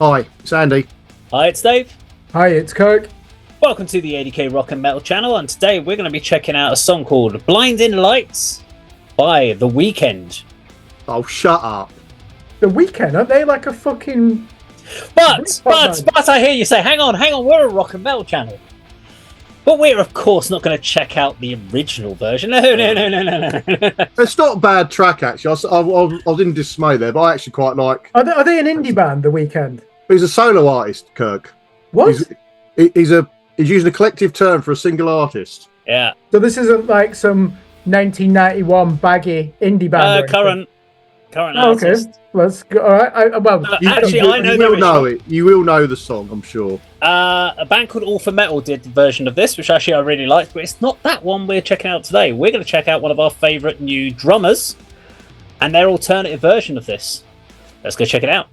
Hi, it's Andy. Hi, it's Dave. Hi, it's Kirk. Welcome to the A.D.K Rock and Metal channel, and today we're going to be checking out a song called Blinding Lights by The Weeknd. Oh, shut up. The Weeknd, aren't they like a fucking... But I hear you say, hang on, we're a rock and metal channel. But we're, of course, not going to check out the original version. No. It's not a bad track, actually. I was in dismay there, but I actually quite like... Are they an indie band, The Weeknd? He's a solo artist, Kirk. What? He's using a collective term for a single artist. Yeah. So this isn't like some 1991 baggy indie band? Current oh, okay. artist. Let's go. All right. I know it. You will know the song, I'm sure. A band called All for Metal did the version of this, which actually I really liked, but it's not that one we're checking out today. We're going to check out one of our favourite new drummers and their alternative version of this. Let's go check it out.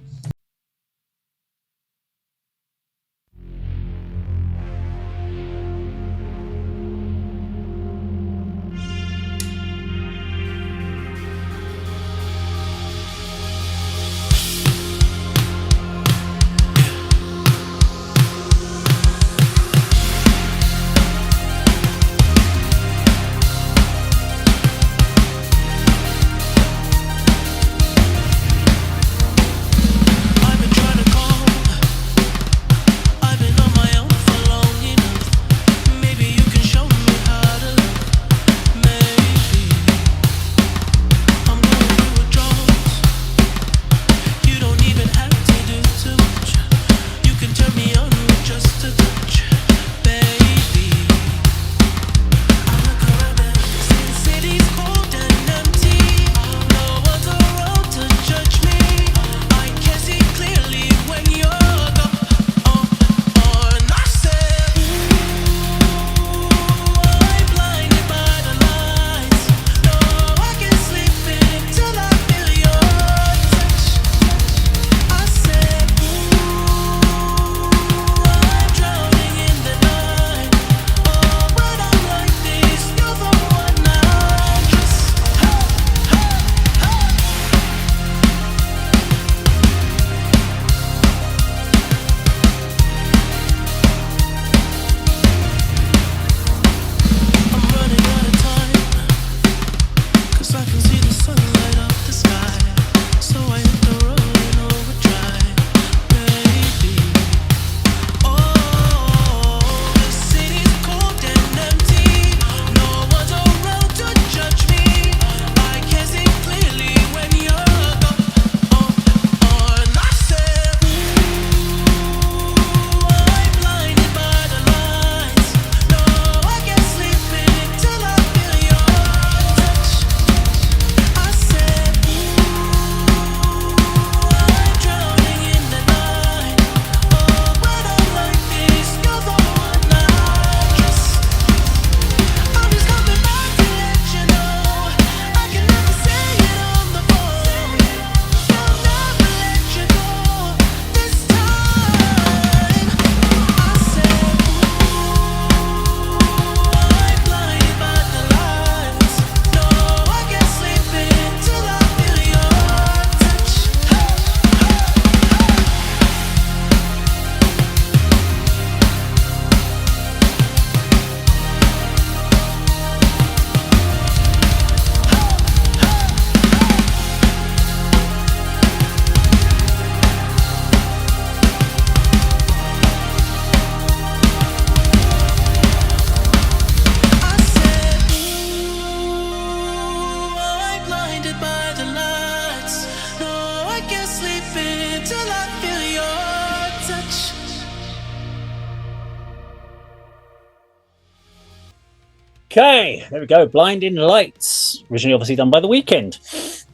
Okay, there we go. Blinding Lights, originally obviously done by The Weeknd.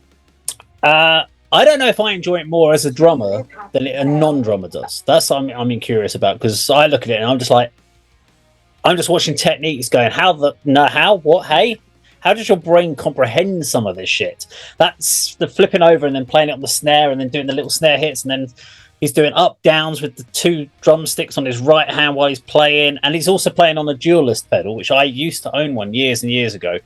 I don't know if I enjoy it more as a drummer than a non-drummer does. That's what I'm curious about, because I look at it and I'm just like, I'm just watching techniques going, how does your brain comprehend some of this shit? That's the flipping over and then playing it on the snare and then doing the little snare hits, and then he's doing up downs with the two drumsticks on his right hand while he's playing, and he's also playing on the dualist pedal, which I used to own one years and years ago,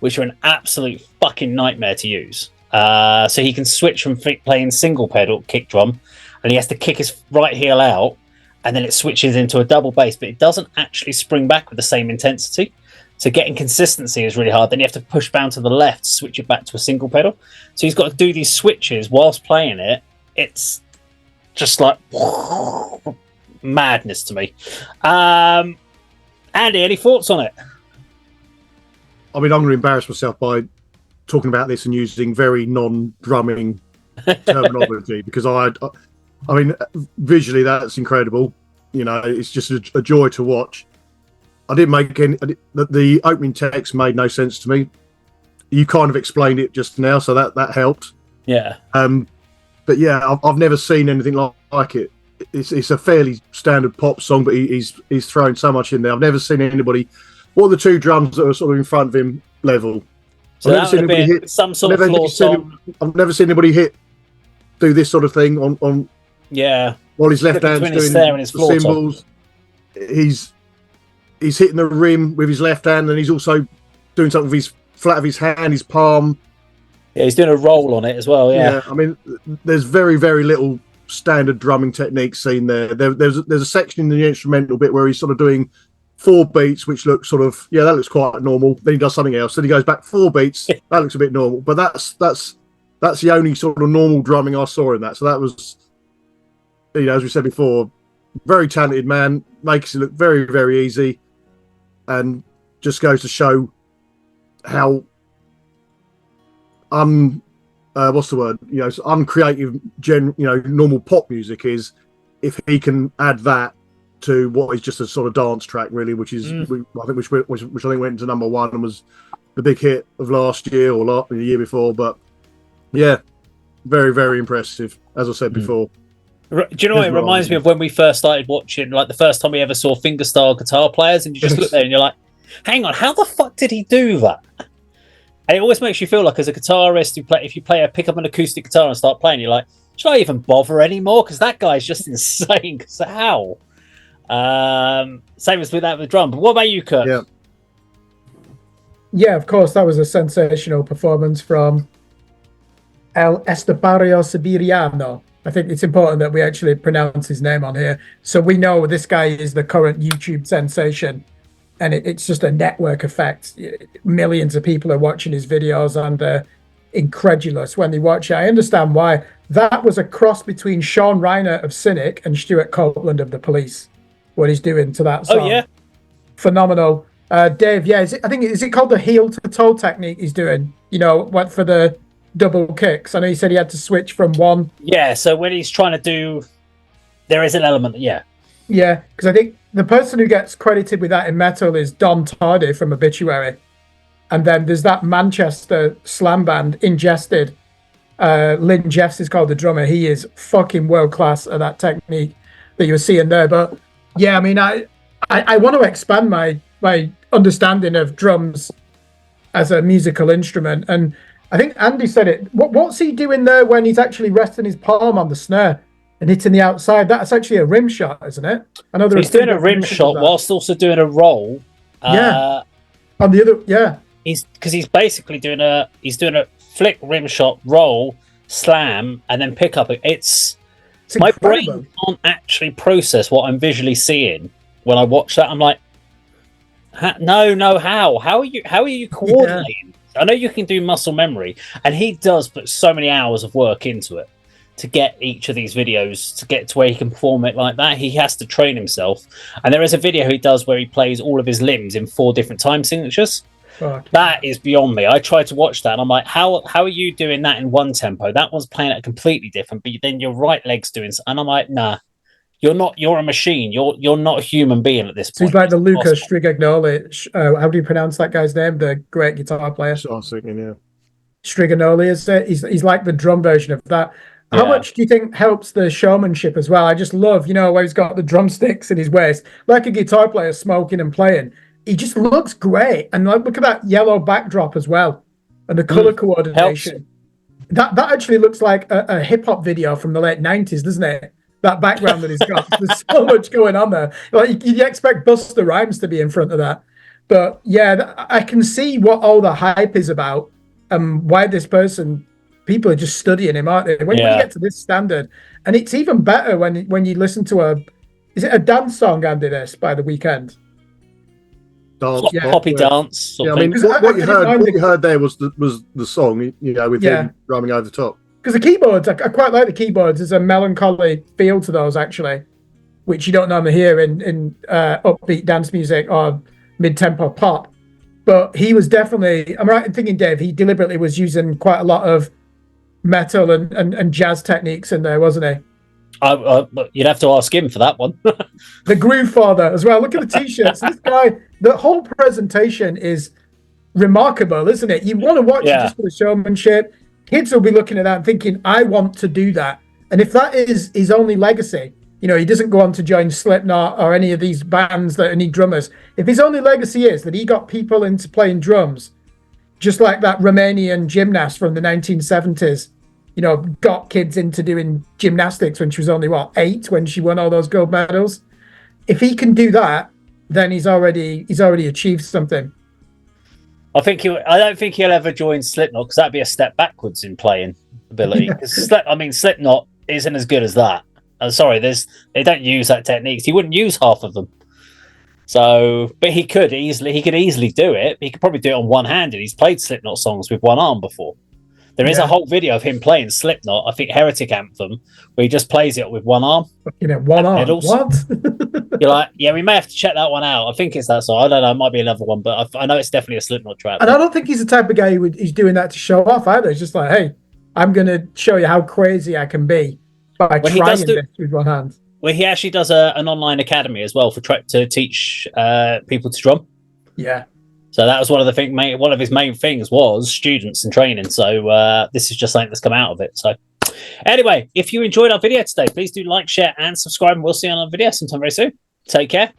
which are an absolute fucking nightmare to use. So he can switch from playing single pedal kick drum and he has to kick his right heel out, and then it switches into a double bass, but it doesn't actually spring back with the same intensity. So getting consistency is really hard. Then you have to push down to the left, switch it back to a single pedal. So he's got to do these switches whilst playing it. It's just like madness to me. Andy, any thoughts on it? I mean, I'm going to embarrass myself by talking about this and using very non-drumming terminology because I mean, visually that's incredible. You know, it's just a joy to watch. I didn't make any. The opening text made no sense to me. You kind of explained it just now, so that helped. Yeah. But yeah, I've never seen anything like it. It's a fairly standard pop song, but he's thrown so much in there. I've never seen anybody. What are the two drums that are sort of in front of him level? So that would have been some sort of floor song. I've never seen anybody do this sort of thing on. Yeah. While his left hand's doing his the cymbals, he's hitting the rim with his left hand, and he's also doing something with his flat of his hand, his palm. Yeah, he's doing a roll on it as well. Yeah. I mean, there's very, very little standard drumming techniques seen there. There's a section in the instrumental bit where he's sort of doing 4 beats, which looks sort of that looks quite normal. Then he does something else. Then he goes back 4 beats. That looks a bit normal. But that's the only sort of normal drumming I saw in that. So that was, as we said before, very talented man, makes it look very, very easy, and just goes to show how what's the word? Uncreative, normal pop music is, if he can add that to what is just a sort of dance track, really, which is I think which I think went into number 1 and was the big hit of last year or the year before. But yeah, very, very impressive, as I said before. Do you know what it reminds me of when we first started watching, like the first time we ever saw fingerstyle guitar players, and you just look there and you're like, hang on, how the fuck did he do that? And it always makes you feel like, as a guitarist, if you pick up an acoustic guitar and start playing, you're like, should I even bother anymore? Because that guy's just insane. Because how? Same as with that with drum. But what about you, Kirk? Yeah, of course, that was a sensational performance from El Estepario Siberiano. I think it's important that we actually pronounce his name on here, so we know this guy is the current YouTube sensation, and it's just a network effect. Millions of people are watching his videos and incredulous when they watch it. I understand why. That was a cross between Sean Reiner of Cynic and Stuart Copeland of The Police, what he's doing to that song. Oh, yeah. Phenomenal. Dave, is it called the heel to toe technique he's doing? Went for the double kicks. I know he said he had to switch from one. Yeah, so when he's trying to do, there is an element, Yeah, because I think the person who gets credited with that in metal is Don Tardy from Obituary. And then there's that Manchester slam band, Ingested. Lynn Jeffs is called the drummer. He is fucking world class at that technique that you were seeing there. But yeah, I mean, I want to expand my understanding of drums as a musical instrument. And I think Andy said it. What's he doing there when he's actually resting his palm on the snare and hitting the outside? That's actually a rim shot, isn't it? I know he's doing a rim shot whilst also doing a roll. On the other, he's basically doing a flick, rim shot, roll, slam, and then pick up. It's my brain can't actually process what I'm visually seeing when I watch that. I'm like, no, how are you coordinating? Yeah. I know you can do muscle memory, and he does put so many hours of work into it to get each of these videos to get to where he can perform it like that. He has to train himself, and there is a video he does where he plays all of his limbs in 4 different time signatures. That is beyond me. I tried to watch that and I'm like, how are you doing that in one tempo? That one's playing it completely different, but then your right leg's doing, and I'm like, nah, you're a machine. You're not a human being at this point. So he's like the Luca Strigagnoli. How do you pronounce that guy's name? The great guitar player. I was thinking, yeah. Strigagnoli, is it? He's like the drum version of that. How much do you think helps the showmanship as well? I just love, where he's got the drumsticks in his waist, like a guitar player smoking and playing. He just looks great. And look at that yellow backdrop as well. And the color coordination. That actually looks like a hip hop video from the late 90s, doesn't it? That background that he's got. There's so much going on there. Like you expect Busta Rhymes to be in front of that. But yeah, I can see what all the hype is about and why this person people are just studying him, aren't they? When you get to this standard, and it's even better when you listen to is it a dance song, Andy, this by The Weeknd? Poppy dance. Yeah, I mean, what you heard there was the song, with him drumming over the top. Because the keyboards, I quite like the keyboards. There's a melancholy feel to those, actually, which you don't normally hear in upbeat dance music or mid-tempo pop. But he was definitely, I'm right in thinking, Dave, he deliberately was using quite a lot of metal and jazz techniques in there, wasn't he? You'd have to ask him for that one. The Groove Father as well. Look at the t-shirts. This guy, the whole presentation is remarkable, isn't it? You want to watch it just for the showmanship. Kids will be looking at that and thinking, I want to do that. And if that is his only legacy, he doesn't go on to join Slipknot or any of these bands that need drummers. If his only legacy is that he got people into playing drums, just like that Romanian gymnast from the 1970s, got kids into doing gymnastics when she was only 8 when she won all those gold medals. If he can do that, then he's already achieved something. I don't think he'll ever join Slipknot because that'd be a step backwards in playing ability. Slipknot isn't as good as that. They don't use that techniques. He wouldn't use half of them. So, but he could easily do it. He could probably do it on one hand, and he's played Slipknot songs with one arm before. There is a whole video of him playing Slipknot, I think Heretic Anthem, where he just plays it with one arm. One arm. Pedals. What? You're like, we may have to check that one out. I think it's that song. I don't know. It might be another one, but I know it's definitely a Slipknot track. And I don't think he's the type of guy who's doing that to show off either. He's just like, hey, I'm going to show you how crazy I can be by trying this with one hand. Well, he actually does an online academy as well to teach people to drum. Yeah. So that was one of his main things was students and training. So this is just something that's come out of it. So anyway, if you enjoyed our video today, please do like, share, and subscribe. And we'll see you on our video sometime very soon. Take care.